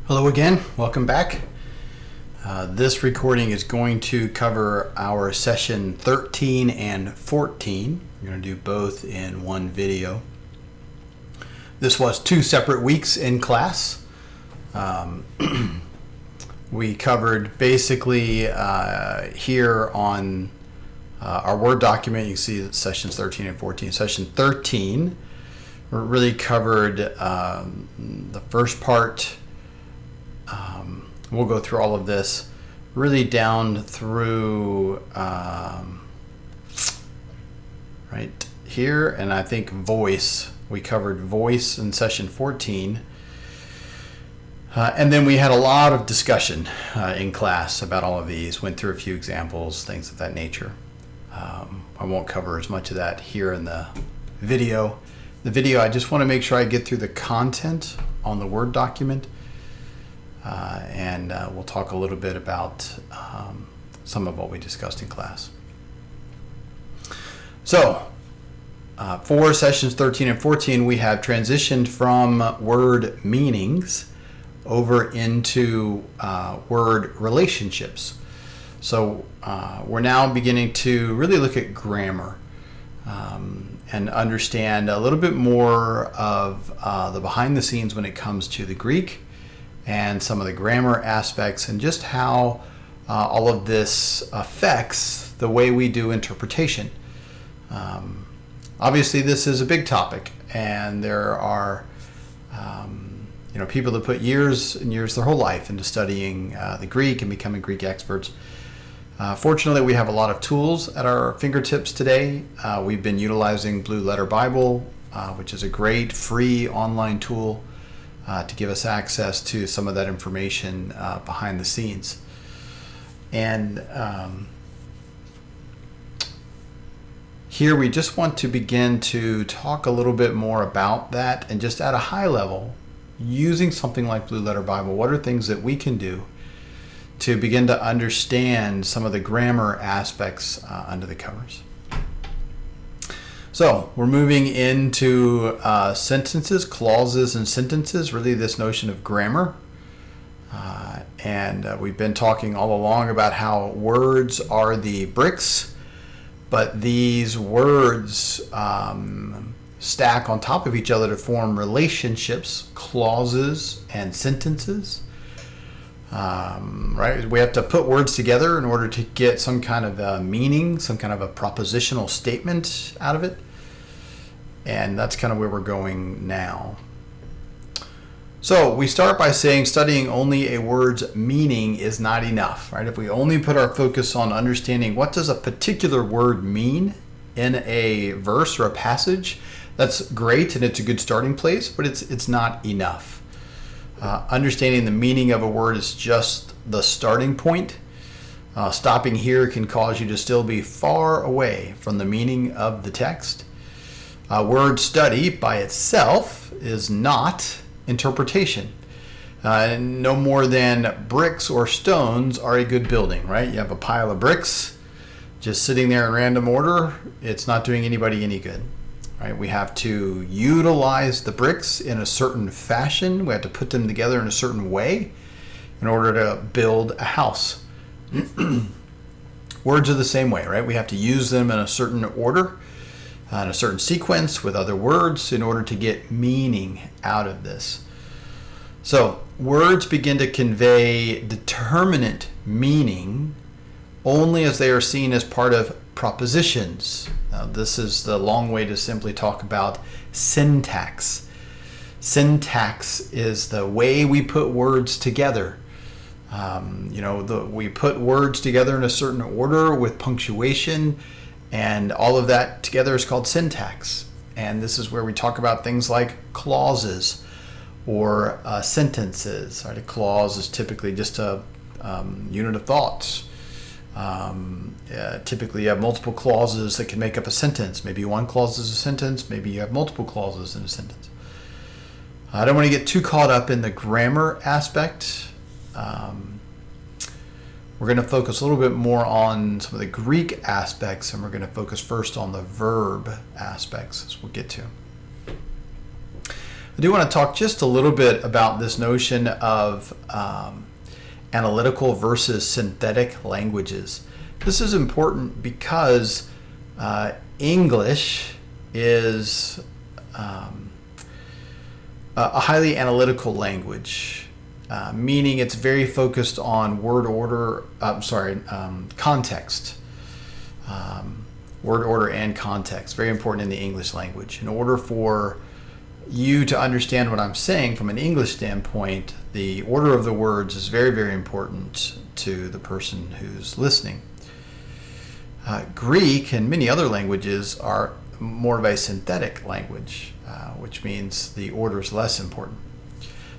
Hello again, welcome back. This recording is going to cover our session 13 and 14. We're going to do both in one video. This was 2 separate weeks in class. We covered basically here on our Word document, you see that sessions 13 and 14. Session 13 really covered the first part. We'll go through all of this really down through right here, and I think voice. We covered voice in session 14. And then we had a lot of discussion in class about all of these, went through a few examples, things of that nature. I won't cover as much of that here in the video. I just want to make sure I get through the content on the Word document. And we'll talk a little bit about some of what we discussed in class. So, for sessions 13 and 14, we have transitioned from word meanings over into word relationships. So, we're now beginning to really look at grammar and understand a little bit more of the behind the scenes when it comes to the Greek and some of the grammar aspects, and just how all of this affects the way we do interpretation. Obviously, this is a big topic, and there are people that put years and years, their whole life, into studying the Greek and becoming Greek experts. Fortunately, we have a lot of tools at our fingertips today. We've been utilizing Blue Letter Bible, which is a great free online tool to give us access to some of that information behind the scenes. And here we just want to begin to talk a little bit more about that, and just at a high level, using something like Blue Letter Bible, what are things that we can do to begin to understand some of the grammar aspects under the covers. So we're moving into sentences, clauses, and sentences, really this notion of grammar. And we've been talking all along about how words are the bricks, but these words stack on top of each other to form relationships, clauses, and sentences. Right? We have to put words together in order to get some kind of a meaning, some kind of a propositional statement out of it. And that's kind of where we're going now. So we start by saying studying only a word's meaning is not enough, right? If we only put our focus on understanding what does a particular word mean in a verse or a passage, that's great and it's a good starting place, but it's not enough. Understanding the meaning of a word is just the starting point. Stopping here can cause you to still be far away from the meaning of the text. Word study by itself is not interpretation. No more than bricks or stones are a good building, right? You have a pile of bricks just sitting there in random order. It's not doing anybody any good, right? We have to utilize the bricks in a certain fashion. We have to put them together in a certain way in order to build a house. Words are the same way, right? We have to use them in a certain order, in a certain sequence with other words in order to get meaning out of this. So words begin to convey determinate meaning only as they are seen as part of propositions. Now, this is the long way to simply talk about syntax. Syntax is the way we put words together. We put words together in a certain order with punctuation, and all of that together is called syntax. And this is where we talk about things like clauses or sentences. Right? A clause is typically just a unit of thoughts. Typically you have multiple clauses that can make up a sentence. Maybe one clause is a sentence, maybe you have multiple clauses in a sentence. I don't want to get too caught up in the grammar aspect. We're going to focus a little bit more on some of the Greek aspects, and we're going to focus first on the verb aspects, as we'll get to. I do want to talk just a little bit about this notion of analytical versus synthetic languages. This is important because English is a highly analytical language, meaning it's very focused on word order, context. Word order and context, very important in the English language. In order for you to understand what I'm saying from an English standpoint, the order of the words is very, very important to the person who's listening. Greek and many other languages are more of a synthetic language, which means the order is less important.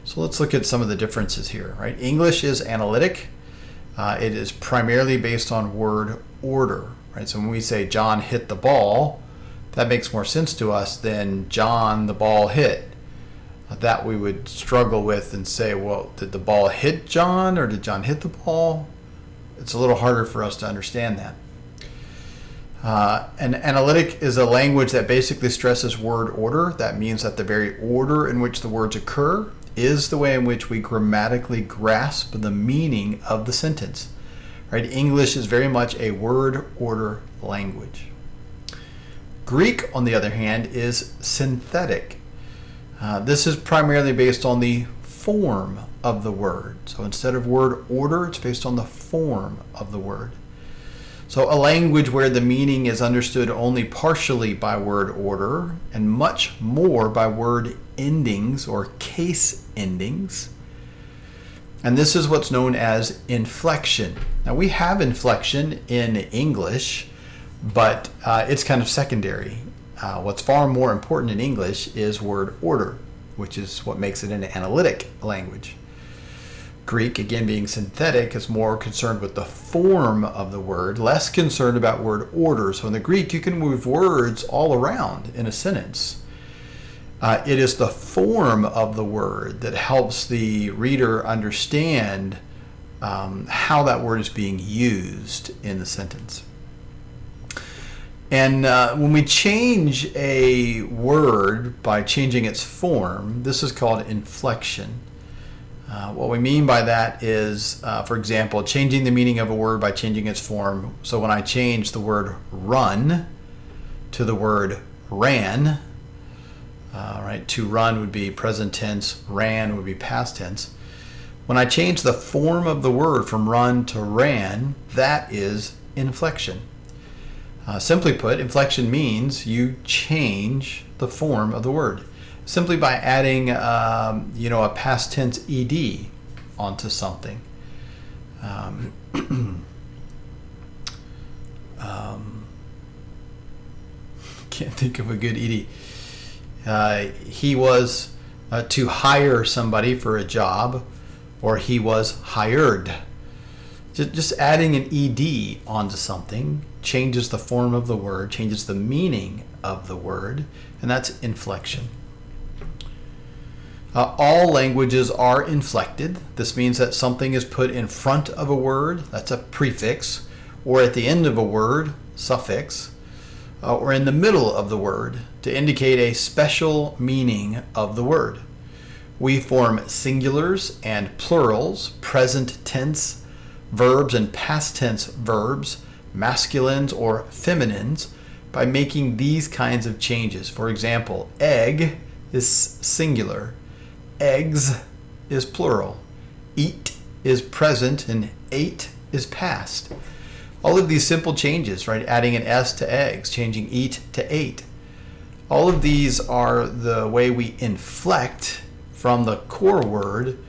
So let's look at some of the differences here, right? English is analytic. It is primarily based on word order, right? So when we say John hit the ball, that makes more sense to us than John the ball hit. That we would struggle with and say, well, did the ball hit John or did John hit the ball? It's a little harder for us to understand that. And analytic is a language that basically stresses word order. That means that the very order in which the words occur is the way in which we grammatically grasp the meaning of the sentence. Right? English is very much a word order language. Greek, on the other hand, is synthetic. This is primarily based on the form of the word. So instead of word order, it's based on the form of the word. So a language where the meaning is understood only partially by word order and much more by word endings or case endings. And this is what's known as inflection. Now we have inflection in English, but it's kind of secondary. What's far more important in English is word order, which is what makes it an analytic language. Greek, again being synthetic, is more concerned with the form of the word, less concerned about word order. So in the Greek, you can move words all around in a sentence. It is the form of the word that helps the reader understand how that word is being used in the sentence. And when we change a word by changing its form, this is called inflection. What we mean by that is, for example, changing the meaning of a word by changing its form. So when I change the word run to the word ran, right? To run would be present tense, ran would be past tense. When I change the form of the word from run to ran, that is inflection. Simply put, inflection means you change the form of the word simply by adding, a past tense ed onto something. Can't think of a good ed. He was to hire somebody for a job, or he was hired. Just adding an ed onto something changes the form of the word, changes the meaning of the word, and that's inflection. All languages are inflected. This means that something is put in front of a word, that's a prefix, or at the end of a word, suffix, or in the middle of the word to indicate a special meaning of the word. We form singulars and plurals, present tense verbs and past tense verbs, masculines or feminines, by making these kinds of changes. For example, egg is singular, eggs is plural, eat is present, and ate is past. All of these simple changes, right? Adding an S to eggs, changing eat to ate. All of these are the way we inflect from the core word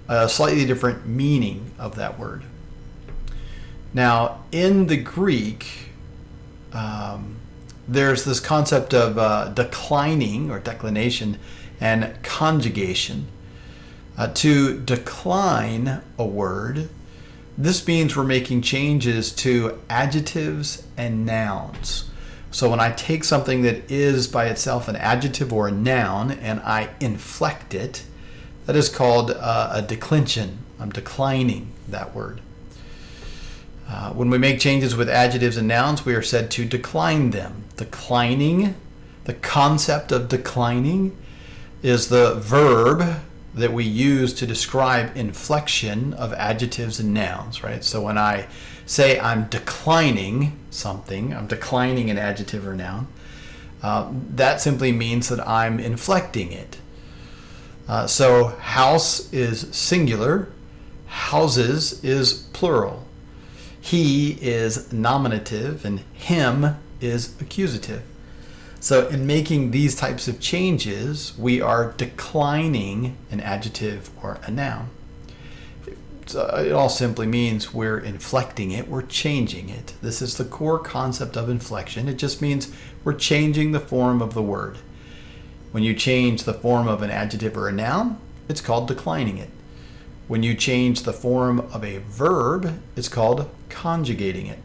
a slightly different meaning of that word. Now, in the Greek, there's this concept of declining or declination and conjugation. To decline a word, this means we're making changes to adjectives and nouns. So when I take something that is by itself an adjective or a noun and I inflect it, that is called a declension. I'm declining that word. When we make changes with adjectives and nouns, we are said to decline them. Declining, the concept of declining, is the verb that we use to describe inflection of adjectives and nouns, right? So when I say I'm declining something, I'm declining an adjective or noun, that simply means that I'm inflecting it. So house is singular, houses is plural. He is nominative and him is accusative. So in making these types of changes, we are declining an adjective or a noun. So it all simply means we're inflecting it, we're changing it. This is the core concept of inflection. It just means we're changing the form of the word. When you change the form of an adjective or a noun, it's called declining it. When you change the form of a verb, it's called conjugating it.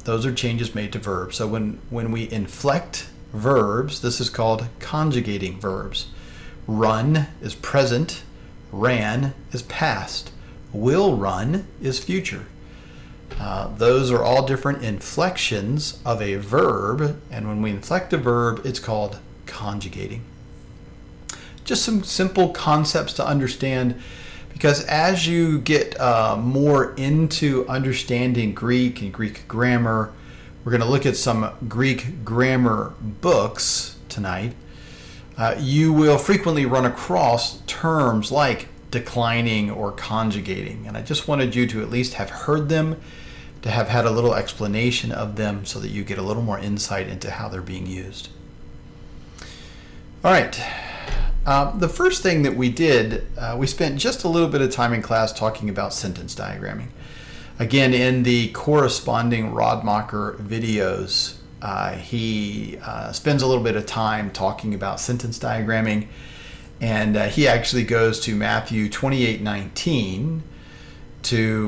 Those are changes made to verbs. So when we inflect verbs, this is called conjugating verbs. Run is present, ran is past, will run is future. Those are all different inflections of a verb, and when we inflect a verb, it's called conjugating. Just some simple concepts to understand, because as you get more into understanding Greek and Greek grammar, we're going to look at some Greek grammar books tonight. You will frequently run across terms like declining or conjugating, and I just wanted you to at least have heard them, to have had a little explanation of them so that you get a little more insight into how they're being used. All right. The first thing that we did, we spent just a little bit of time in class talking about sentence diagramming. Again, in the corresponding Rodmacher videos, he spends a little bit of time talking about sentence diagramming, and he actually goes to Matthew 28:19,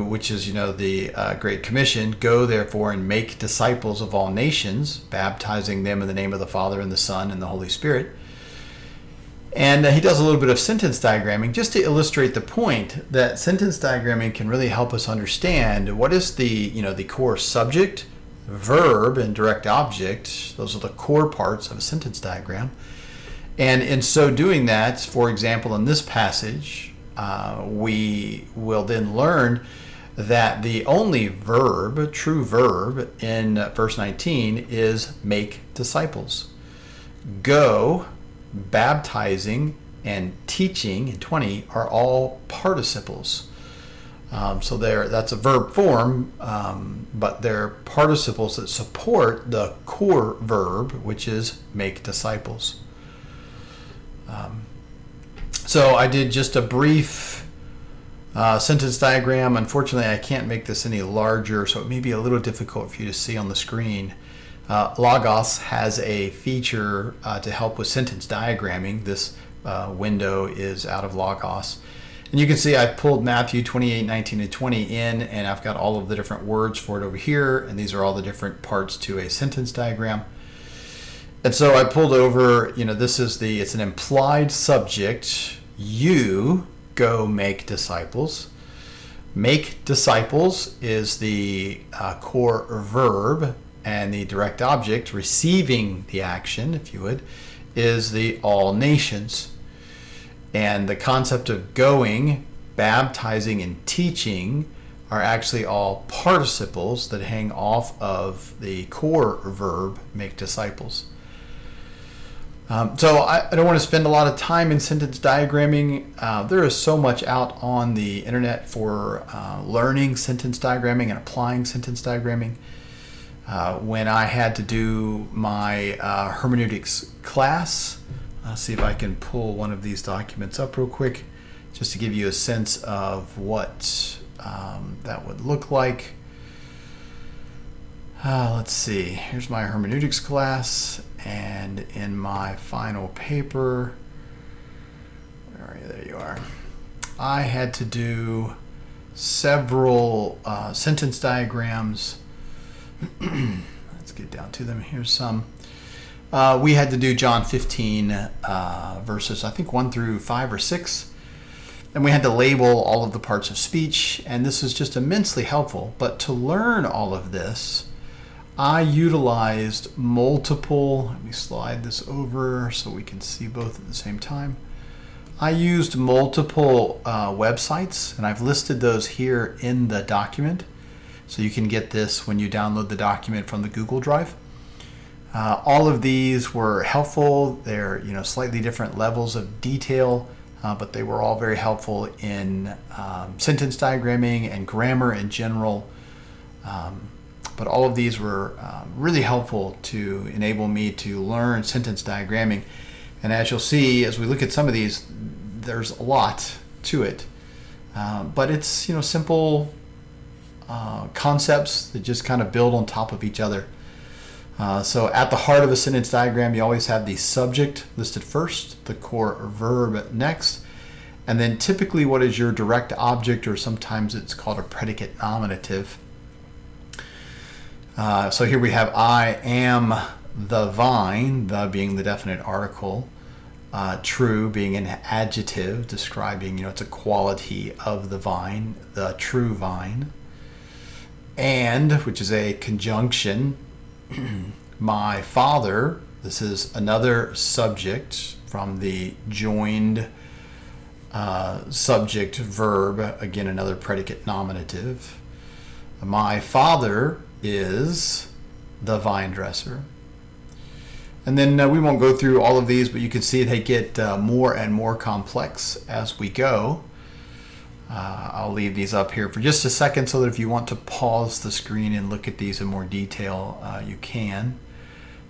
which is, the Great Commission. Go therefore and make disciples of all nations, baptizing them in the name of the Father and the Son and the Holy Spirit. And he does a little bit of sentence diagramming just to illustrate the point that sentence diagramming can really help us understand what is the core subject, verb, and direct object. Those are the core parts of a sentence diagram. And in so doing that, for example, in this passage, we will then learn that the only verb, true verb, in verse 19 is make disciples. Go, baptizing, and teaching in 20 are all participles. So that's a verb form, but they're participles that support the core verb, which is make disciples. So I did just a brief sentence diagram. Unfortunately, I can't make this any larger, so it may be a little difficult for you to see on the screen. Logos has a feature to help with sentence diagramming. This window is out of Logos. And you can see I pulled Matthew 28:19 and 20 in, and I've got all of the different words for it over here, and these are all the different parts to a sentence diagram. And so I pulled over, it's an implied subject. You go make disciples. Make disciples is the core verb, and the direct object, receiving the action, if you would, is the all nations. And the concept of going, baptizing, and teaching are actually all participles that hang off of the core verb, make disciples. So I don't want to spend a lot of time in sentence diagramming. There is so much out on the internet for learning sentence diagramming and applying sentence diagramming. When I had to do my hermeneutics class, I'll see if I can pull one of these documents up real quick just to give you a sense of what that would look like. Let's see, here's my hermeneutics class, and in my final paper, where are you? There you are. I had to do several sentence diagrams. Let's get down to them. Here's some. We had to do John 15 verses, I think 1 through 5 or 6. And we had to label all of the parts of speech, and this was just immensely helpful. But to learn all of this, I utilized multiple, let me slide this over so we can see both at the same time. I used multiple websites, and I've listed those here in the document. So you can get this when you download the document from the Google Drive. All of these were helpful. They're slightly different levels of detail, but they were all very helpful in sentence diagramming and grammar in general. But all of these were really helpful to enable me to learn sentence diagramming. And as you'll see, as we look at some of these, there's a lot to it. But it's simple concepts that just kind of build on top of each other. So at the heart of a sentence diagram, you always have the subject listed first, the core verb next, and then typically what is your direct object, or sometimes it's called a predicate nominative. So here we have I am the vine, the being the definite article, true being an adjective describing, it's a quality of the vine, the true vine, and, which is a conjunction, my father, this is another subject from the joined subject verb, again another predicate nominative. My father is the vine dresser. And then we won't go through all of these, but you can see they get more and more complex as we go. I'll leave these up here for just a second so that if you want to pause the screen and look at these in more detail, you can.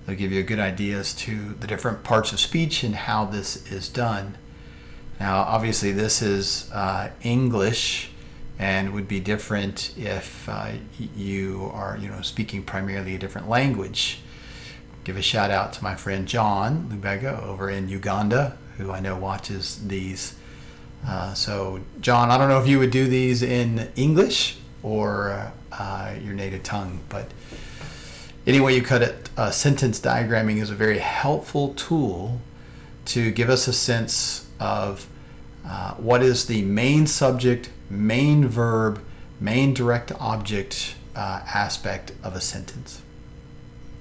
They'll give you a good idea as to the different parts of speech and how this is done. Now, obviously, this is English and would be different if you are, speaking primarily a different language. Give a shout out to my friend John Lubega over in Uganda, who I know watches these. So, John, I don't know if you would do these in English or your native tongue, but any way you cut it, sentence diagramming is a very helpful tool to give us a sense of what is the main subject, main verb, main direct object aspect of a sentence.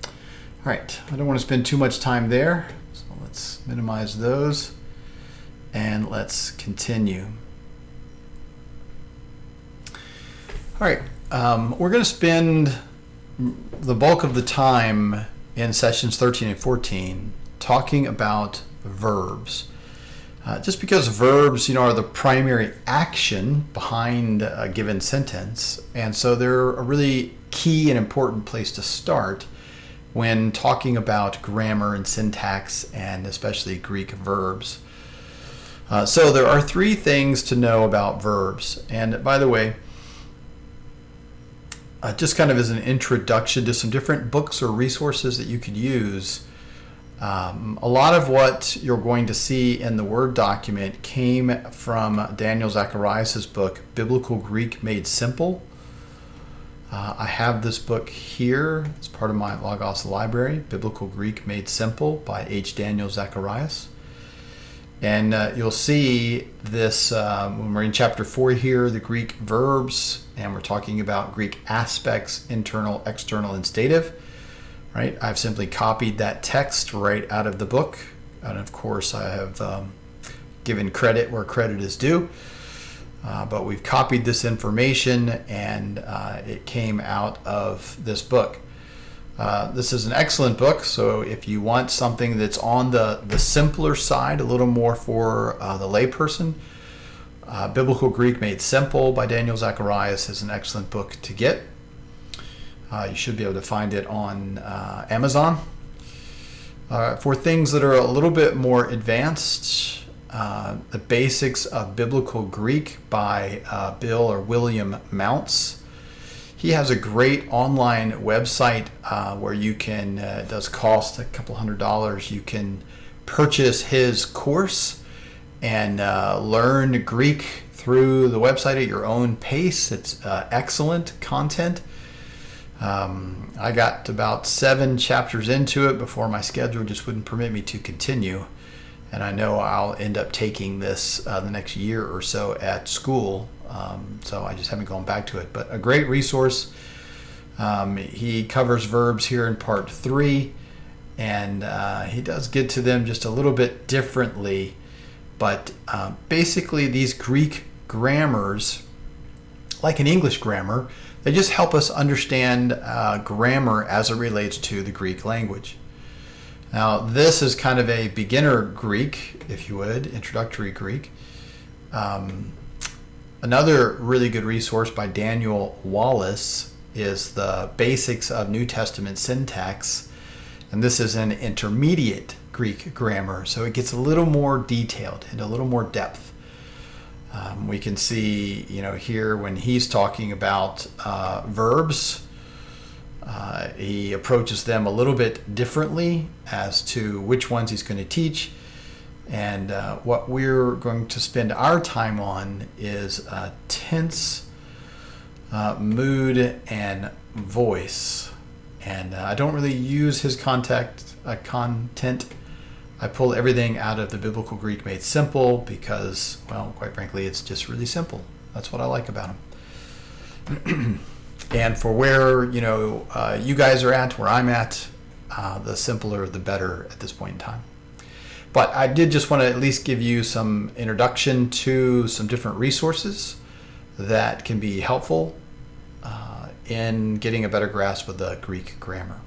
All right, I don't want to spend too much time there, so let's minimize those and let's continue. All right, we're going to spend the bulk of the time in sessions 13 and 14 talking about verbs. Just because verbs, are the primary action behind a given sentence, and so they're a really key and important place to start when talking about grammar and syntax, and especially Greek verbs. So there are three things to know about verbs. And by the way, just kind of as an introduction to some different books or resources that you could use, a lot of what you're going to see in the Word document came from Daniel Zacharias' book, Biblical Greek Made Simple. I have this book here. It's part of my Logos library, Biblical Greek Made Simple by H. Daniel Zacharias. And you'll see this when we're in chapter 4 here, the Greek verbs, and we're talking about Greek aspects, internal, external, and stative. Right? I've simply copied that text right out of the book. And of course, I have given credit where credit is due. But we've copied this information, and it came out of this book. This is an excellent book, so if you want something that's on the simpler side, a little more for the layperson, Biblical Greek Made Simple by Daniel Zacharias is an excellent book to get. You should be able to find it on Amazon. For things that are a little bit more advanced, The Basics of Biblical Greek by Bill or William Mounts. He has a great online website where you can, it does cost a couple $100. You can purchase his course and learn Greek through the website at your own pace. It's excellent content. I got about 7 chapters into it before my schedule just wouldn't permit me to continue. And I know I'll end up taking this the next year or so at school. So I just haven't gone back to it. But a great resource. He covers verbs here in part 3, and he does get to them just a little bit differently. But basically, these Greek grammars, like an English grammar, they just help us understand grammar as it relates to the Greek language. Now, this is kind of a beginner Greek, if you would, introductory Greek. Another really good resource by Daniel Wallace is the Basics of New Testament Syntax, and this is an intermediate Greek grammar, so it gets a little more detailed and a little more depth. We can see, here when he's talking about verbs, he approaches them a little bit differently as to which ones he's going to teach. And what we're going to spend our time on is tense, mood, and voice. And I don't really use his content. I pull everything out of the Biblical Greek Made Simple because, well, quite frankly, it's just really simple. That's what I like about him. And for where, you guys are at, where I'm at, the simpler the better at this point in time. But I did just want to at least give you some introduction to some different resources that can be helpful in getting a better grasp of the Greek grammar.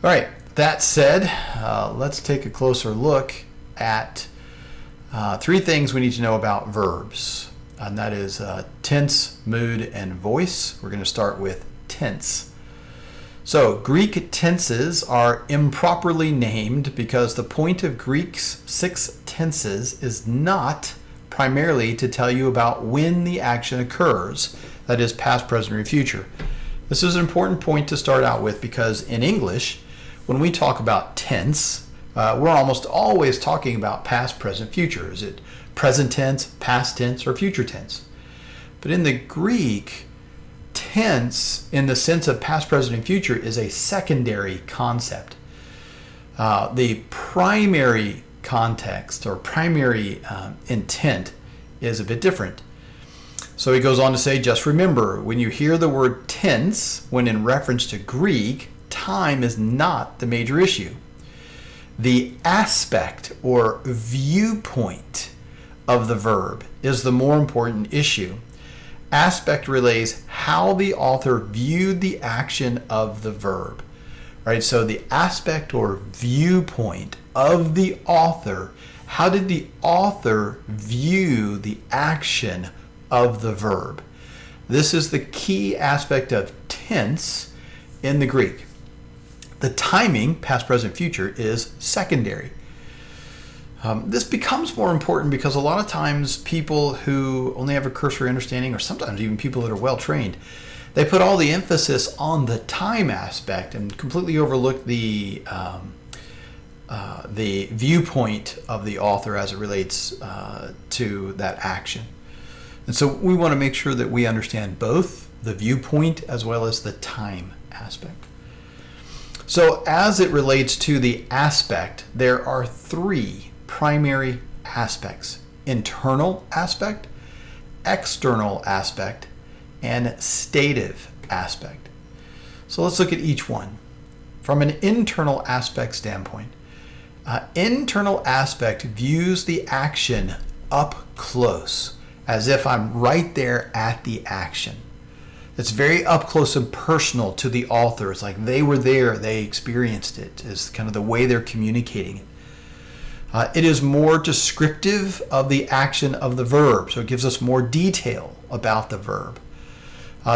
All right, that said, let's take a closer look at 3 things we need to know about verbs. And that is tense, mood, and voice. We're going to start with tense. So Greek tenses are improperly named because the point of Greek's 6 tenses is not primarily to tell you about when the action occurs, that is past, present, or future. This is an important point to start out with because in English, when we talk about tense, we're almost always talking about past, present, future. Is it present tense, past tense, or future tense? But in the Greek, tense, in the sense of past, present, and future, is a secondary concept. The primary context or primary intent is a bit different. So he goes on to say, just remember, when you hear the word tense, when in reference to Greek, time is not the major issue. The aspect or viewpoint of the verb is the more important issue. Aspect relays how the author viewed the action of the verb. Right? So the aspect or viewpoint of the author, how did the author view the action of the verb? This is the key aspect of tense in the Greek. The timing, past, present, future, is secondary. This becomes more important because a lot of times people who only have a cursory understanding, or sometimes even people that are well trained, they put all the emphasis on the time aspect and completely overlook the viewpoint of the author as it relates to that action. And so we want to make sure that we understand both the viewpoint as well as the time aspect. So as it relates to the aspect, there are 3 primary aspects: internal aspect, external aspect, and stative aspect. So let's look at each one. From an internal aspect standpoint, internal aspect views the action up close, as if I'm right there at the action. It's very up close and personal to the author. It's like they were there, they experienced it, is kind of the way they're communicating it. It is more descriptive of the action of the verb, so it gives us more detail about the verb.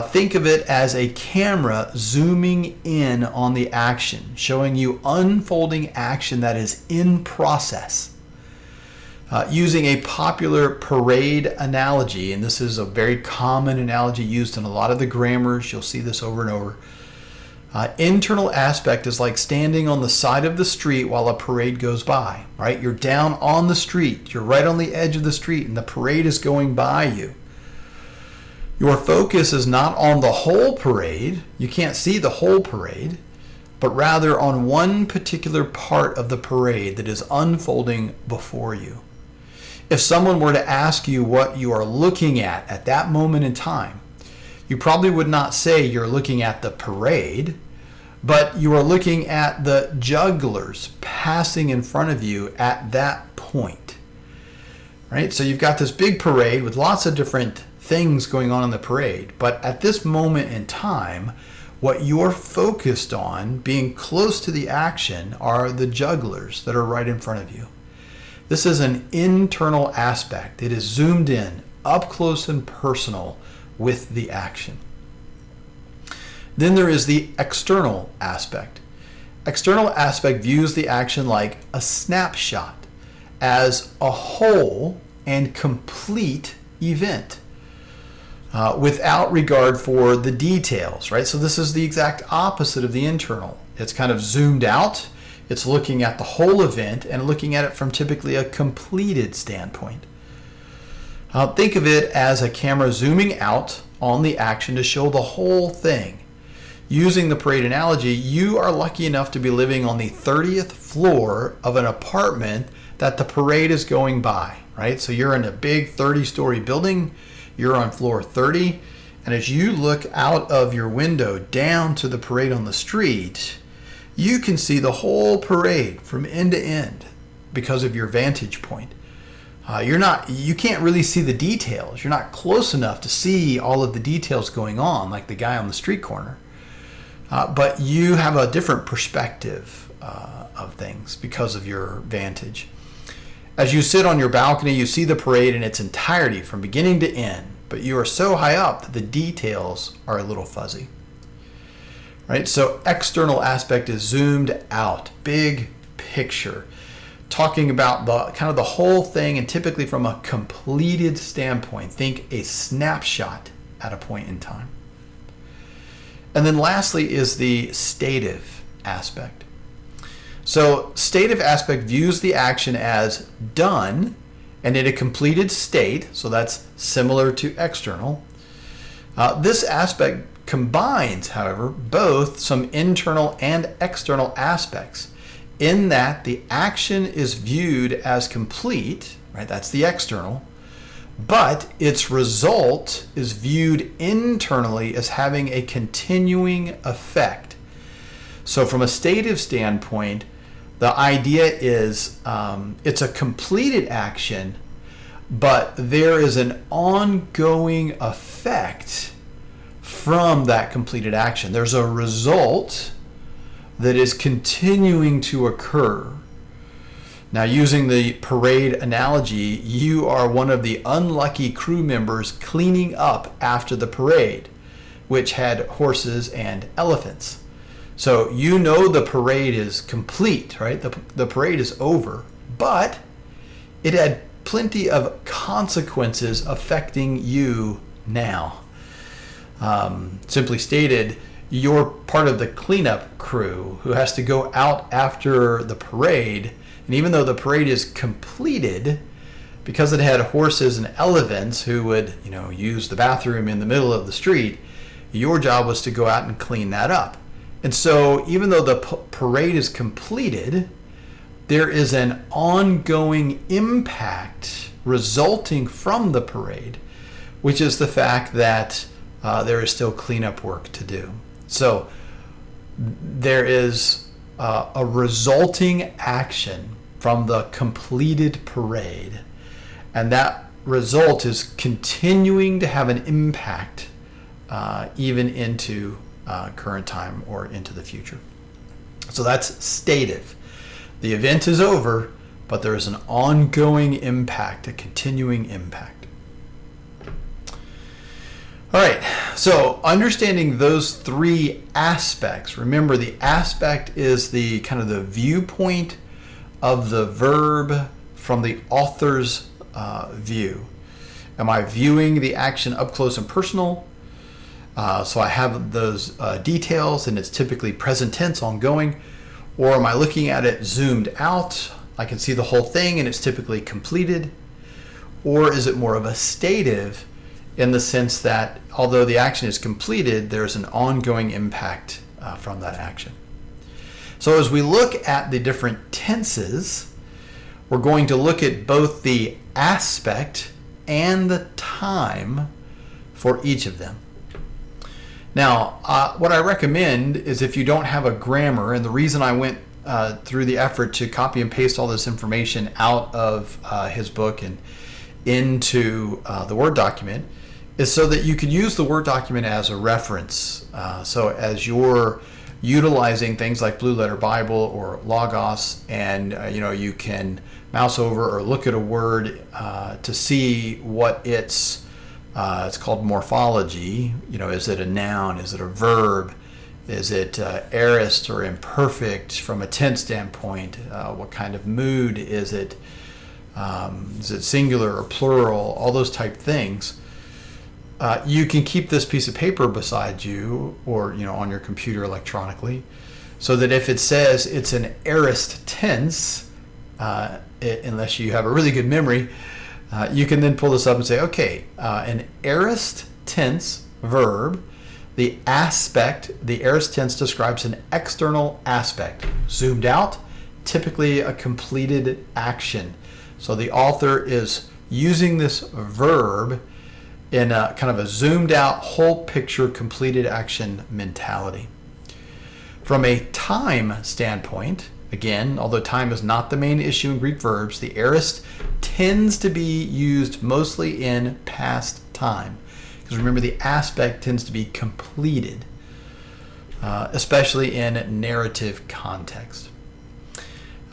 Think of it as a camera zooming in on the action, showing you unfolding action that is in process. Using a popular parade analogy, and this is a very common analogy used in a lot of the grammars, you'll see this over and over. Internal aspect is like standing on the side of the street while a parade goes by, right? You're down on the street, you're right on the edge of the street, and the parade is going by you. Your focus is not on the whole parade, you can't see the whole parade, but rather on one particular part of the parade that is unfolding before you. If someone were to ask you what you are looking at that moment in time, you probably would not say you're looking at the parade, but you are looking at the jugglers passing in front of you at that point. Right? So you've got this big parade with lots of different things going on in the parade, but at this moment in time, what you're focused on, being close to the action, are the jugglers that are right in front of you. This is an internal aspect. It is zoomed in, up close and personal with the action. Then there is the external aspect. External aspect views the action like a snapshot, as a whole and complete event, without regard for the details, right? So this is the exact opposite of the internal. It's kind of zoomed out. It's looking at the whole event and looking at it from typically a completed standpoint. Think of it as a camera zooming out on the action to show the whole thing. Using the parade analogy, you are lucky enough to be living on the 30th floor of an apartment that the parade is going by, right? So you're in a big 30-story building, you're on floor 30, and as you look out of your window down to the parade on the street, you can see the whole parade from end to end because of your vantage point. You can't really see the details. You're not close enough to see all of the details going on like the guy on the street corner. But you have a different perspective of things because of your vantage. As you sit on your balcony, you see the parade in its entirety from beginning to end, but you are so high up that the details are a little fuzzy. Right? So external aspect is zoomed out, big picture, talking about the whole thing, and typically from a completed standpoint. Think a snapshot at a point in time. And then lastly is the stative aspect. So stative aspect views the action as done and in a completed state, so that's similar to external. This aspect combines, however, both some internal and external aspects, in that the action is viewed as complete, right? That's the external, but its result is viewed internally as having a continuing effect. So from a stative standpoint, the idea is it's a completed action, but there is an ongoing effect from that completed action. There's a result that is continuing to occur. Now, using the parade analogy, you are one of the unlucky crew members cleaning up after the parade, which had horses and elephants. So you know the parade is complete, right? The parade is over, but it had plenty of consequences affecting you now. Simply stated, you're part of the cleanup crew who has to go out after the parade, and even though the parade is completed, because it had horses and elephants who would, use the bathroom in the middle of the street, your job was to go out and clean that up. And so even though the parade is completed, there is an ongoing impact resulting from the parade, which is the fact that there is still cleanup work to do. So there is a resulting action from the completed parade, and that result is continuing to have an impact even into current time or into the future. So that's stative. The event is over, but there is an ongoing impact, a continuing impact. All right, so understanding those three aspects. Remember, the aspect is the kind of the viewpoint of the verb from the author's view. Am I viewing the action up close and personal? So I have those details, and it's typically present tense, ongoing. Or am I looking at it zoomed out? I can see the whole thing, and it's typically completed. Or is it more of a stative, in the sense that although the action is completed, there's an ongoing impact from that action. So as we look at the different tenses, we're going to look at both the aspect and the time for each of them. Now, what I recommend is if you don't have a grammar, and the reason I went through the effort to copy and paste all this information out of his book and into the Word document, is so that you could use the Word document as a reference. So as you're utilizing things like Blue Letter Bible or Logos, and you can mouse over or look at a word to see what it's called morphology. Is it a noun? Is it a verb? Is it aorist or imperfect from a tense standpoint? What kind of mood is it? Is it singular or plural? All those type things. You can keep this piece of paper beside you, or on your computer electronically, so that if it says it's an aorist tense, unless you have a really good memory, you can then pull this up and say, okay, an aorist tense verb, the aorist tense describes an external aspect, zoomed out, typically a completed action. So the author is using this verb in a kind of a zoomed out, whole picture, completed action mentality. From a time standpoint, again, although time is not the main issue in Greek verbs, the aorist tends to be used mostly in past time. Because remember, the aspect tends to be completed, especially in narrative context.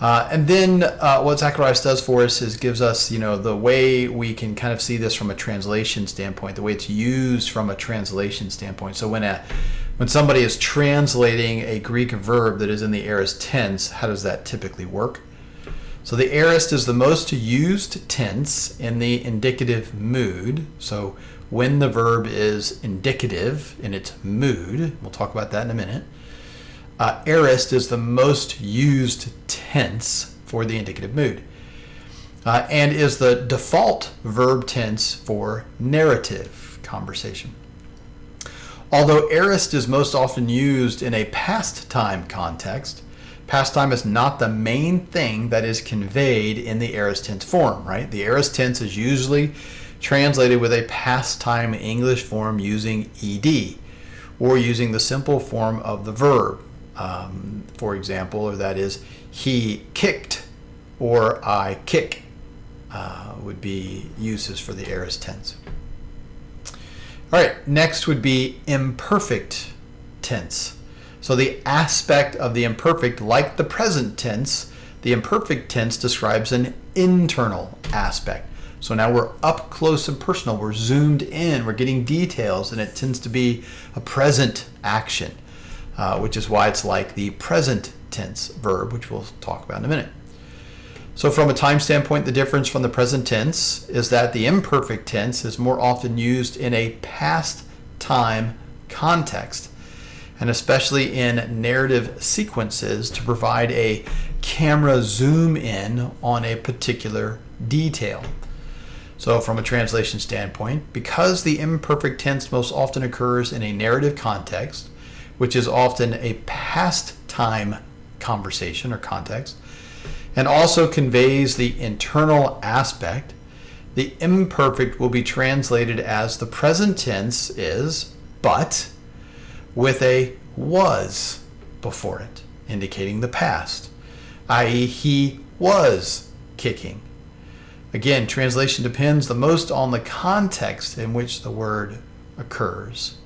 And then what Zacharias does for us is gives us, the way we can kind of see this from a translation standpoint, the way it's used from a translation standpoint. So when somebody is translating a Greek verb that is in the aorist tense, how does that typically work? So the aorist is the most used tense in the indicative mood. So when the verb is indicative in its mood, we'll talk about that in a minute. Aorist is the most used tense for the indicative mood, and is the default verb tense for narrative conversation. Although aorist is most often used in a past time context, past time is not the main thing that is conveyed in the aorist tense form, right? The aorist tense is usually translated with a past time English form using ed, or using the simple form of the verb. For example, or that is, he kicked, or I kick, would be uses for the aorist tense. All right, next would be imperfect tense. So the aspect of the imperfect, like the present tense, the imperfect tense describes an internal aspect. So now we're up close and personal, we're zoomed in, we're getting details, and it tends to be a present action. Which is why it's like the present tense verb, which we'll talk about in a minute. So from a time standpoint, the difference from the present tense is that the imperfect tense is more often used in a past time context, and especially in narrative sequences to provide a camera zoom in on a particular detail. So from a translation standpoint, because the imperfect tense most often occurs in a narrative context, which is often a past time conversation or context, and also conveys the internal aspect, the imperfect will be translated as the present tense is, but, with a was before it, indicating the past, i.e. he was kicking. Again, translation depends the most on the context in which the word occurs.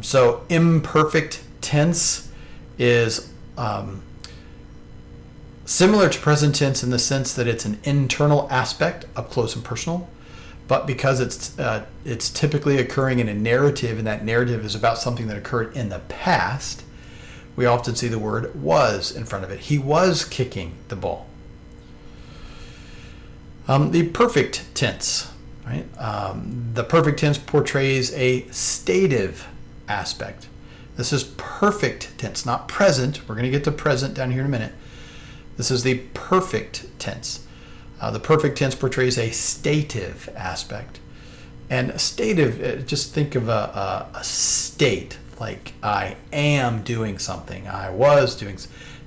So imperfect tense is similar to present tense in the sense that it's an internal aspect, up close and personal, but because it's typically occurring in a narrative, and that narrative is about something that occurred in the past, we often see the word was in front of it. He was kicking the ball. The perfect tense, right? The perfect tense portrays a stative aspect. This is perfect tense, not present. We're going to get to present down here in a minute. This is the perfect tense. The perfect tense portrays a stative aspect. And stative, just think of a state, like I am doing something, I was doing.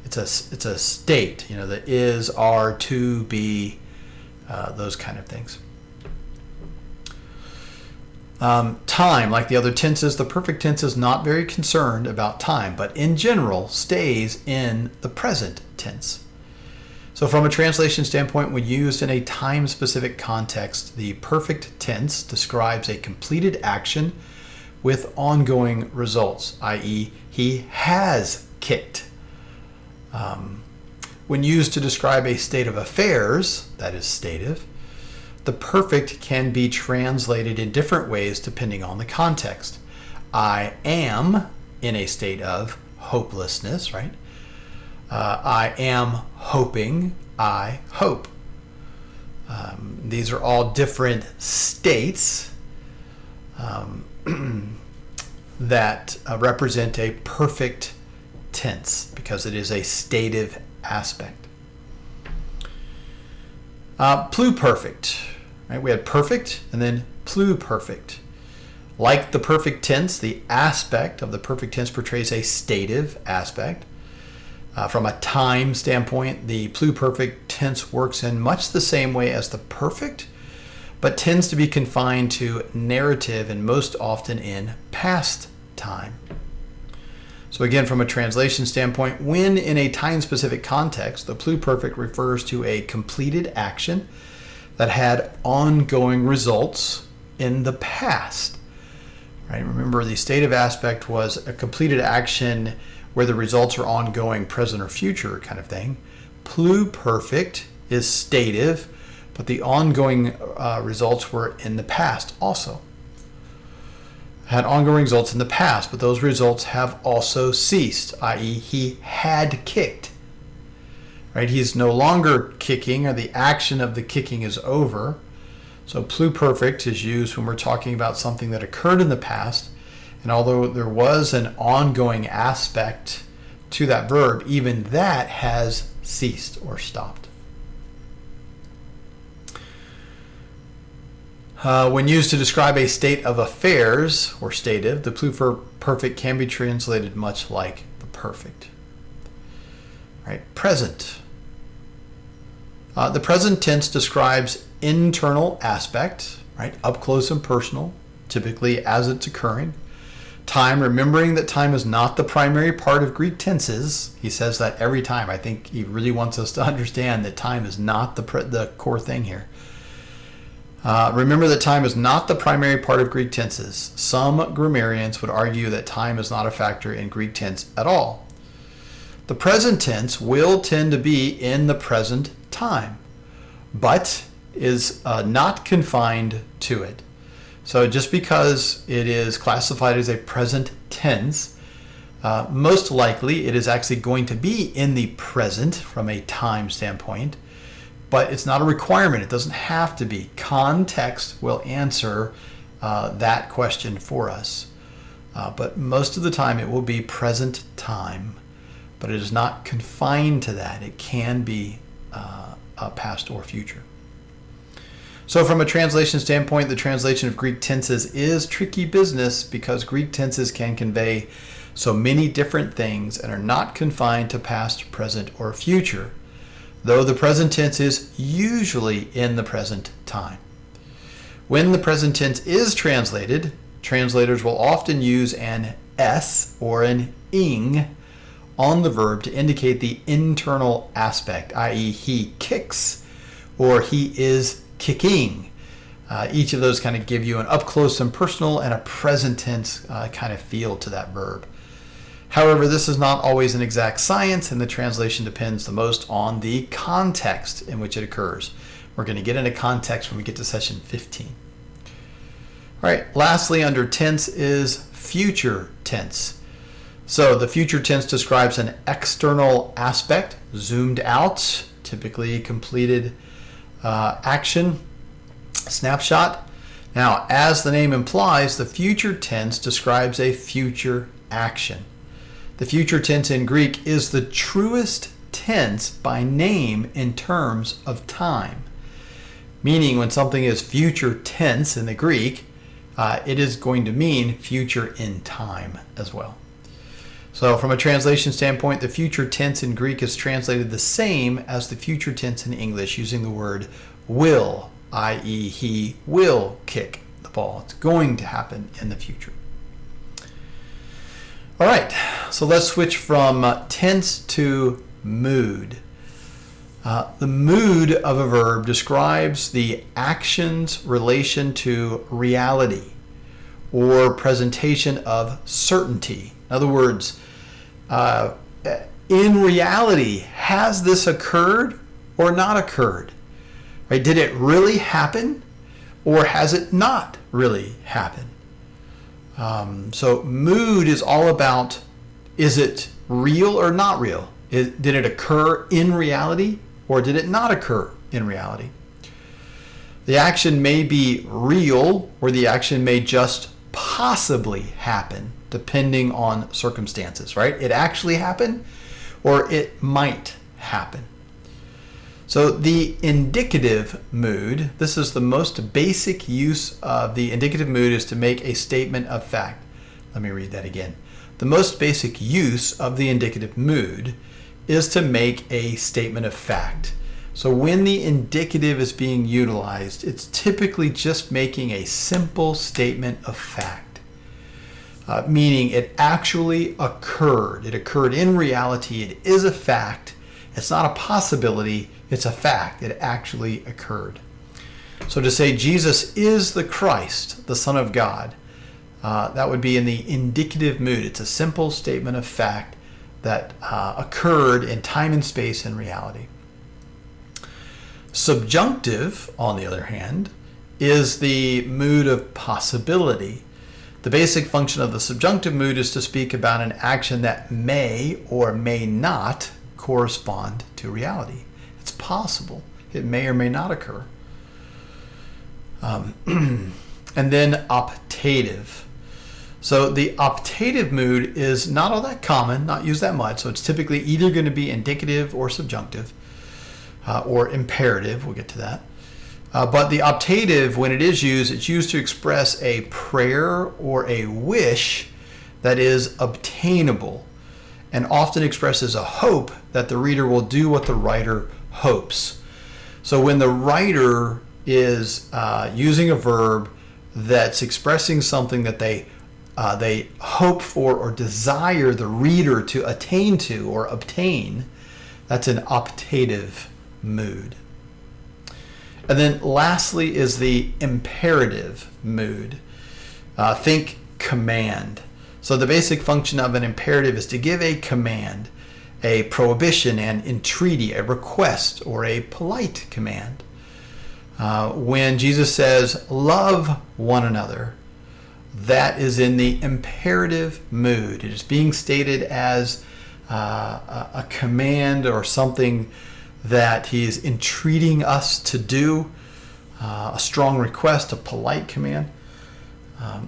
It's a state, the is, are, to, be, those kind of things. Time, like the other tenses, the perfect tense is not very concerned about time, but in general stays in the present tense. So from a translation standpoint, when used in a time-specific context, the perfect tense describes a completed action with ongoing results, i.e., he has kicked. When used to describe a state of affairs, that is stative, the perfect can be translated in different ways depending on the context. I am in a state of hopelessness, right? I am hoping, I hope. These are all different states that represent a perfect tense because it is a stative aspect. Pluperfect, right? We had perfect and then pluperfect. Like the perfect tense, the aspect of the perfect tense portrays a stative aspect. From a time standpoint, the pluperfect tense works in much the same way as the perfect, but tends to be confined to narrative and most often in past time. So again, from a translation standpoint, when in a time-specific context, the pluperfect refers to a completed action that had ongoing results in the past. Right? Remember, the stative aspect was a completed action where the results are ongoing, present or future kind of thing. Pluperfect is stative, but the ongoing results were in the past also. Had ongoing results in the past, but those results have also ceased, i.e. he had kicked. Right? He's no longer kicking, or the action of the kicking is over. So pluperfect is used when we're talking about something that occurred in the past, and although there was an ongoing aspect to that verb, even that has ceased or stopped. When used to describe a state of affairs, or stative, the pluperfect can be translated much like the perfect. Right? Present. The present tense describes internal aspect, right? Up close and personal, typically as it's occurring. Time, remembering that time is not the primary part of Greek tenses. He says that every time. I think he really wants us to understand that time is not the core thing here. Remember that time is not the primary part of Greek tenses. Some grammarians would argue that time is not a factor in Greek tense at all. The present tense will tend to be in the present time, but is not confined to it. So just because it is classified as a present tense, most likely it is actually going to be in the present from a time standpoint, but it's not a requirement. It doesn't have to be. Context will answer that question for us. But most of the time it will be present time, but it is not confined to that. It can be past or future. So from a translation standpoint, the translation of Greek tenses is tricky business because Greek tenses can convey so many different things and are not confined to past, present, or future, though the present tense is usually in the present time. When the present tense is translated, translators will often use an S or an ing on the verb to indicate the internal aspect, i.e. he kicks or he is kicking. Each of those kind of give you an up close and personal and a present tense kind of feel to that verb. However, this is not always an exact science, and the translation depends the most on the context in which it occurs. We're going to get into context when we get to session 15. All right, lastly, under tense is future tense. So the future tense describes an external aspect, zoomed out, typically completed action, snapshot. Now, as the name implies, the future tense describes a future action. The future tense in Greek is the truest tense by name in terms of time. Meaning when something is future tense in the Greek, it is going to mean future in time as well. So from a translation standpoint, the future tense in Greek is translated the same as the future tense in English using the word will, i.e. he will kick the ball. It's going to happen in the future. All right, so let's switch from tense to mood. The mood of a verb describes the action's relation to reality or presentation of certainty. In other words, in reality, has this occurred or not occurred? Right? Did it really happen or has it not really happened? So mood is all about, is it real or not real? Did it occur in reality or did it not occur in reality? The action may be real or the action may just possibly happen depending on circumstances, right? It actually happened or it might happen. So the indicative mood, this is the most basic use of the indicative mood, is to make a statement of fact. Let me read that again. The most basic use of the indicative mood is to make a statement of fact. So when the indicative is being utilized, it's typically just making a simple statement of fact, meaning it actually occurred. It occurred in reality. It is a fact. It's not a possibility. It's a fact. It actually occurred. So to say Jesus is the Christ, the Son of God, that would be in the indicative mood. It's a simple statement of fact that occurred in time and space and reality. Subjunctive, on the other hand, is the mood of possibility. The basic function of the subjunctive mood is to speak about an action that may or may not correspond to reality. It's possible. It may or may not occur. And then optative. So the optative mood is not all that common, not used that much. So it's typically either going to be indicative or subjunctive or imperative. We'll get to that. But the optative, when it is used, it's used to express a prayer or a wish that is obtainable and often expresses a hope that the reader will do what the writer hopes. So when the writer is using a verb that's expressing something that they hope for or desire the reader to attain to or obtain, that's an optative mood. And then lastly is the imperative mood. Think command. So the basic function of an imperative is to give a command, a prohibition, an entreaty, a request, or a polite command. When Jesus says, love one another, that is in the imperative mood. It is being stated as a command or something that he is entreating us to do, a strong request, a polite command.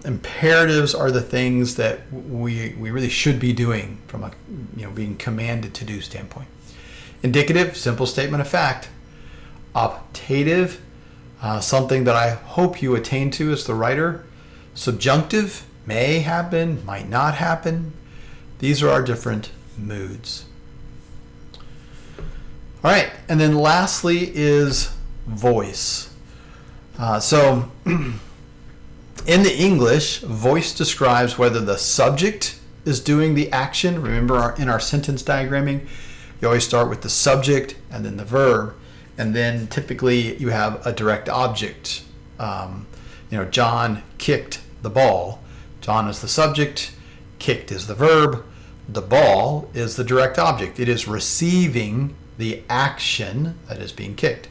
Imperatives are the things that we really should be doing from a being commanded to do standpoint. Indicative, simple statement of fact. Optative, something that I hope you attain to as the writer. Subjunctive, may happen, might not happen. These are our different moods. All right, and then lastly is voice. So in the English, voice describes whether the subject is doing the action. Remember in our sentence diagramming, you always start with the subject and then the verb, and then typically you have a direct object. John kicked the ball. John is the subject, kicked is the verb, the ball is the direct object. It is receiving the action that is being kicked.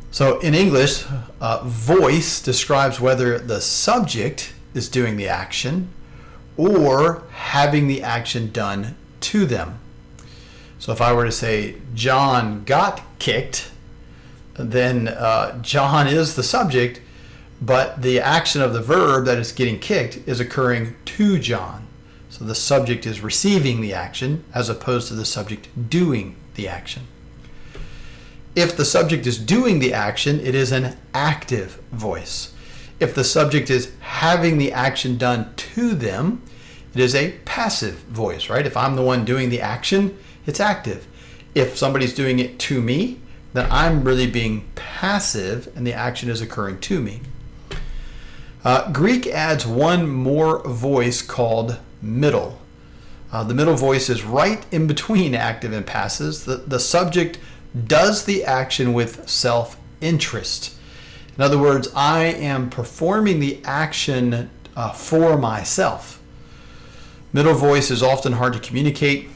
So in English, voice describes whether the subject is doing the action or having the action done to them. So if I were to say John got kicked, then John is the subject, but the action of the verb that is getting kicked is occurring to John. So the subject is receiving the action as opposed to the subject doing the action. If the subject is doing the action, it is an active voice. If the subject is having the action done to them, it is a passive voice, right? If I'm the one doing the action, it's active. If somebody's doing it to me, then I'm really being passive and the action is occurring to me. Greek adds one more voice called middle. The middle voice is right in between active and passive. The subject does the action with self-interest. In other words, I am performing the action for myself. Middle voice is often hard to communicate,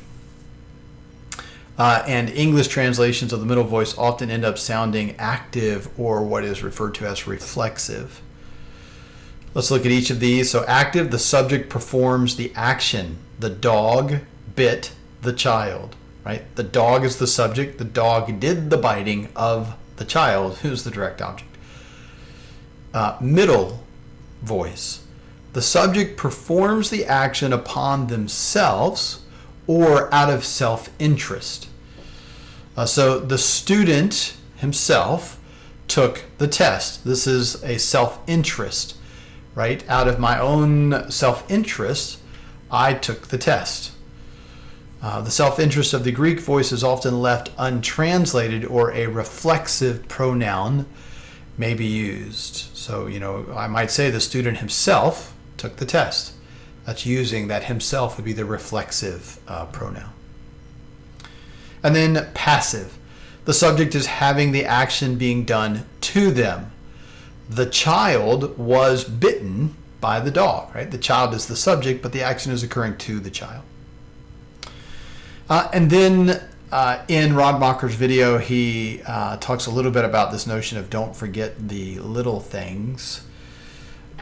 and English translations of the middle voice often end up sounding active or what is referred to as reflexive. Let's look at each of these. So active, the subject performs the action. The dog bit the child, right? The dog is the subject. The dog did the biting of the child, who's the direct object. Middle voice. The subject performs the action upon themselves or out of self-interest. So the student himself took the test. This is a self-interest, right? Out of my own self-interest, I took the test. The self-interest of the Greek voice is often left untranslated, or a reflexive pronoun may be used. So, I might say the student himself took the test. That's using that himself would be the reflexive pronoun. And then passive. The subject is having the action being done to them. The child was bitten by the dog, right? The child is the subject, but the action is occurring to the child. And then in Rodmacher's video, he talks a little bit about this notion of don't forget the little things.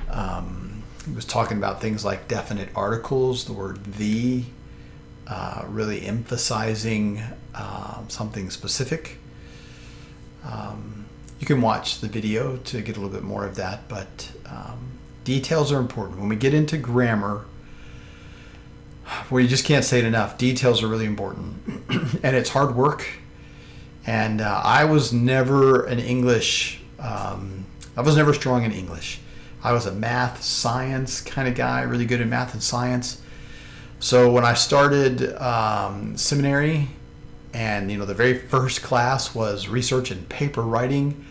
He was talking about things like definite articles, the word the, really emphasizing something specific. You can watch the video to get a little bit more of that, but details are important. When we get into grammar, where you just can't say it enough, details are really important. And it's hard work. And I was never an English, I was never strong in English. I was a math, science kind of guy, really good in math and science. So when I started seminary, and the very first class was research and paper writing,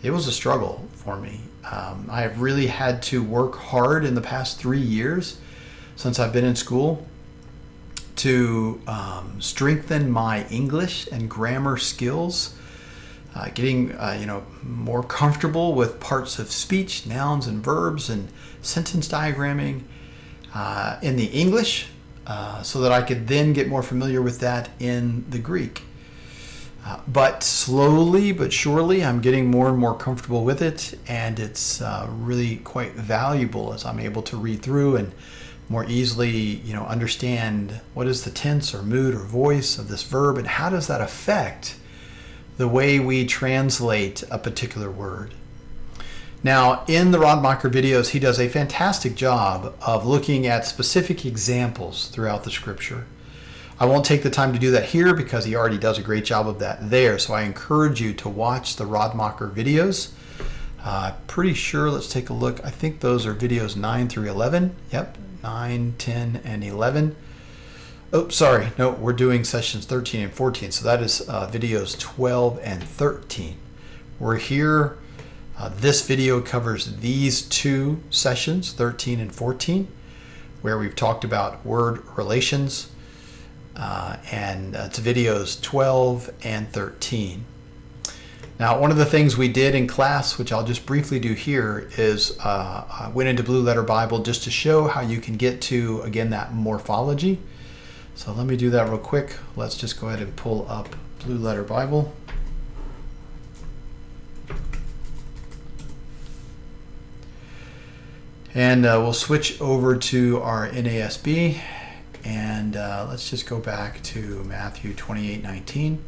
it was a struggle for me. I have really had to work hard in the past 3 years since I've been in school to strengthen my English and grammar skills, getting more comfortable with parts of speech, nouns and verbs, and sentence diagramming in the English, so that I could then get more familiar with that in the Greek. But slowly but surely, I'm getting more and more comfortable with it, and it's really quite valuable as I'm able to read through and more easily, understand what is the tense or mood or voice of this verb, and how does that affect the way we translate a particular word. Now, in the Rodmacher videos, he does a fantastic job of looking at specific examples throughout the scripture. I won't take the time to do that here because he already does a great job of that there, so I encourage you to watch the Rodmacher videos. Pretty sure, let's take a look. I think those are videos 9 through 11. Yep, 9, 10, and 11. Oh, sorry. No, we're doing sessions 13 and 14. So that is videos 12 and 13. We're here. This video covers these two sessions, 13 and 14, where we've talked about word relations. And it's videos 12 and 13. Now, one of the things we did in class, which I'll just briefly do here, is I went into Blue Letter Bible just to show how you can get to, again, that morphology. So let me do that real quick. Let's just go ahead and pull up Blue Letter Bible. And we'll switch over to our NASB. And let's just go back to Matthew 28:19.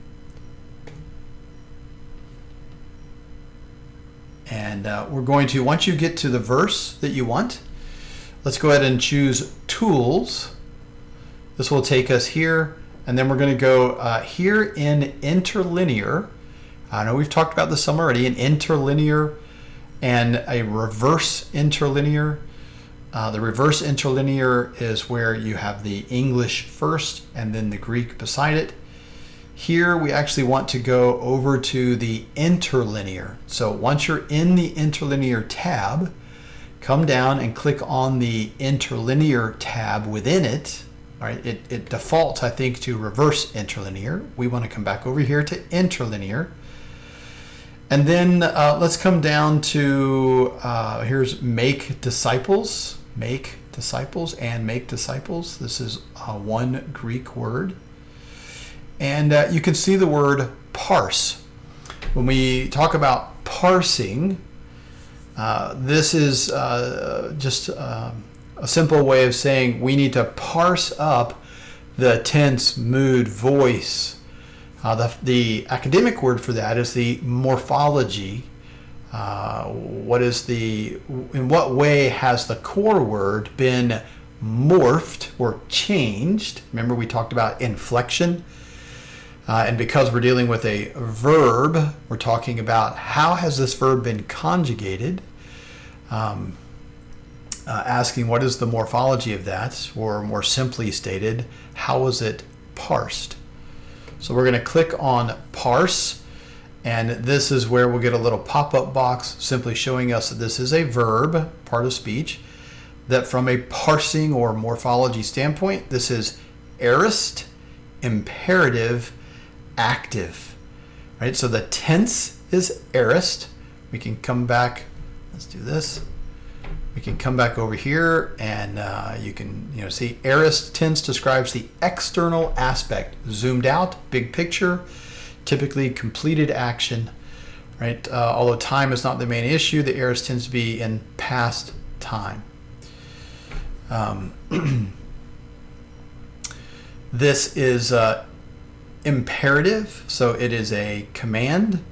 And we're going to, once you get to the verse that you want, let's go ahead and choose Tools. This will take us here, and then we're going to go here in interlinear. I know we've talked about this some already, an interlinear and a reverse interlinear. The reverse interlinear is where you have the English first and then the Greek beside it. Here we actually want to go over to the interlinear. So once you're in the interlinear tab, come down and click on the interlinear tab within it. All right, it defaults, I think, to reverse interlinear. We want to come back over here to interlinear. And then let's come down to, here's make disciples. Make disciples and make disciples. This is one Greek word. And you can see the word parse. When we talk about parsing, this is just a simple way of saying we need to parse up the tense, mood, voice. The academic word for that is the morphology. In what way has the core word been morphed or changed? Remember we talked about inflection. And because we're dealing with a verb, we're talking about how has this verb been conjugated, asking what is the morphology of that, or more simply stated, how was it parsed? So we're going to click on parse, and this is where we'll get a little pop-up box simply showing us that this is a verb, part of speech, that from a parsing or morphology standpoint, this is aorist, imperative, active, right? So the tense is aorist. We can come back, let's do this. We can come back over here and you can see aorist tense describes the external aspect, zoomed out, big picture, typically completed action, right? Although time is not the main issue, the aorist tends to be in past time. This is imperative, so it is a command,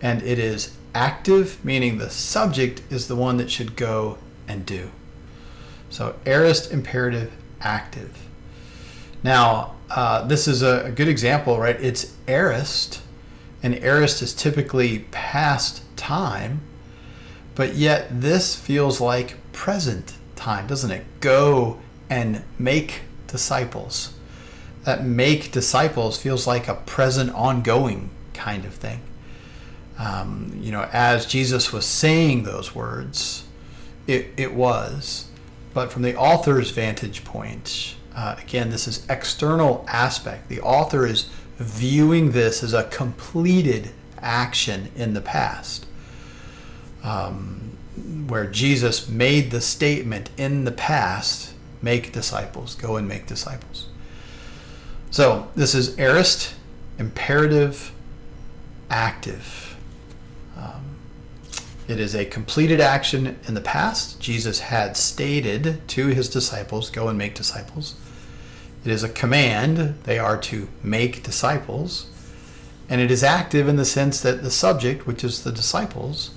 and it is active, meaning the subject is the one that should go and do. So aorist, imperative, active. Now, this is a good example, right? It's aorist, and aorist is typically past time, but yet this feels like present time, doesn't it? Go and make disciples. That make disciples feels like a present, ongoing kind of thing. As Jesus was saying those words, it was. But from the author's vantage point, again, this is external aspect. The author is viewing this as a completed action in the past, where Jesus made the statement in the past, make disciples, go and make disciples. So this is aorist, imperative, active. It is a completed action in the past. Jesus had stated to his disciples, go and make disciples. It is a command. They are to make disciples. And it is active in the sense that the subject, which is the disciples,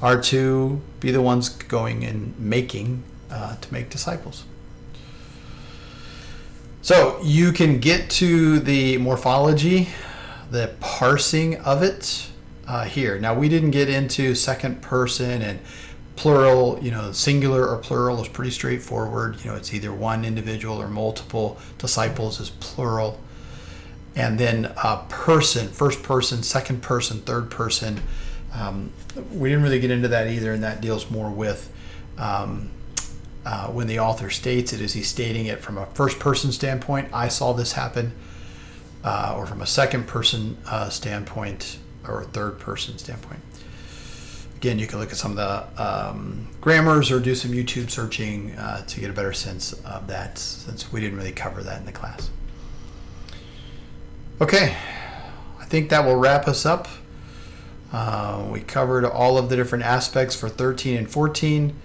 are to be the ones going and making to make disciples. So you can get to the morphology, the parsing of it here. Now we didn't get into second person and plural, singular or plural is pretty straightforward. It's either one individual or multiple. Disciples is plural. And then person, first person, second person, third person. We didn't really get into that either, and that deals more with when the author states it, is he stating it from a first person standpoint, I saw this happen, or from a second person standpoint, or a third person standpoint. Again, you can look at some of the grammars or do some YouTube searching to get a better sense of that, since we didn't really cover that in the class. Okay, I think that will wrap us up. We covered all of the different aspects for 13 and 14.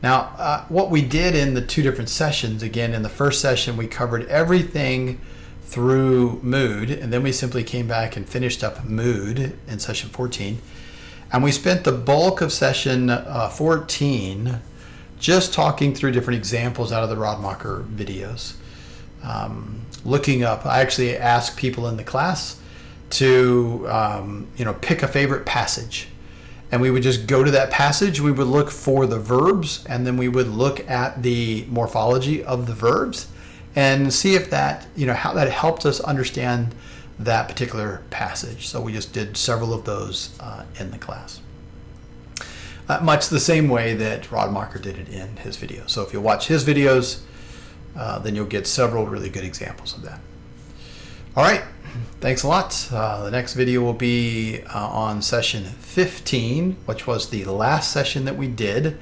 Now, what we did in the two different sessions, again, in the first session, we covered everything through mood, and then we simply came back and finished up mood in session 14. And we spent the bulk of session 14 just talking through different examples out of the Rodmacher videos. Looking up, I actually asked people in the class to pick a favorite passage. And we would just go to that passage, we would look for the verbs, and then we would look at the morphology of the verbs and see if that, how that helped us understand that particular passage. So we just did several of those in the class. much the same way that Rodmacher did it in his video. So if you watch his videos, then you'll get several really good examples of that. All right, thanks a lot. The next video will be on session 15, which was the last session that we did.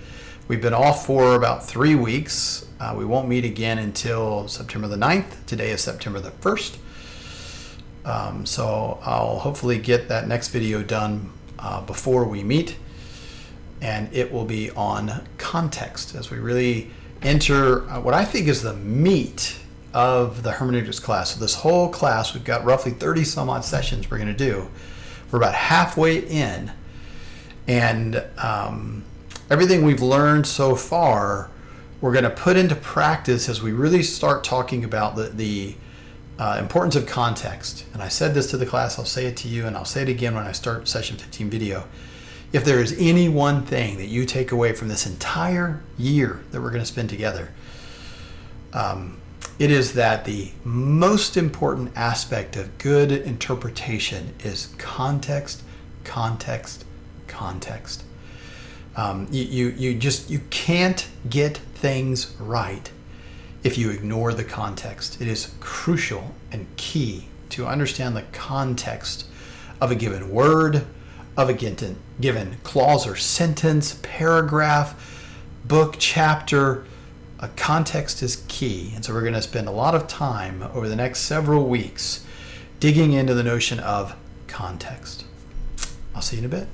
We've been off for about 3 weeks. We won't meet again until September the 9th. Today is September the 1st. So I'll hopefully get that next video done before we meet. And it will be on context as we really enter what I think is the meat of the hermeneutics class. So this whole class, we've got roughly 30 some odd sessions we're going to do. We're about halfway in. And everything we've learned so far, we're going to put into practice as we really start talking about the importance of context. And I said this to the class, I'll say it to you, and I'll say it again when I start session 15 video. If there is any one thing that you take away from this entire year that we're going to spend together, it is that the most important aspect of good interpretation is context, context, context. You can't get things right if you ignore the context. It is crucial and key to understand the context of a given word, of a given clause or sentence, paragraph, book, chapter. A context is key. And so we're going to spend a lot of time over the next several weeks digging into the notion of context. I'll see you in a bit.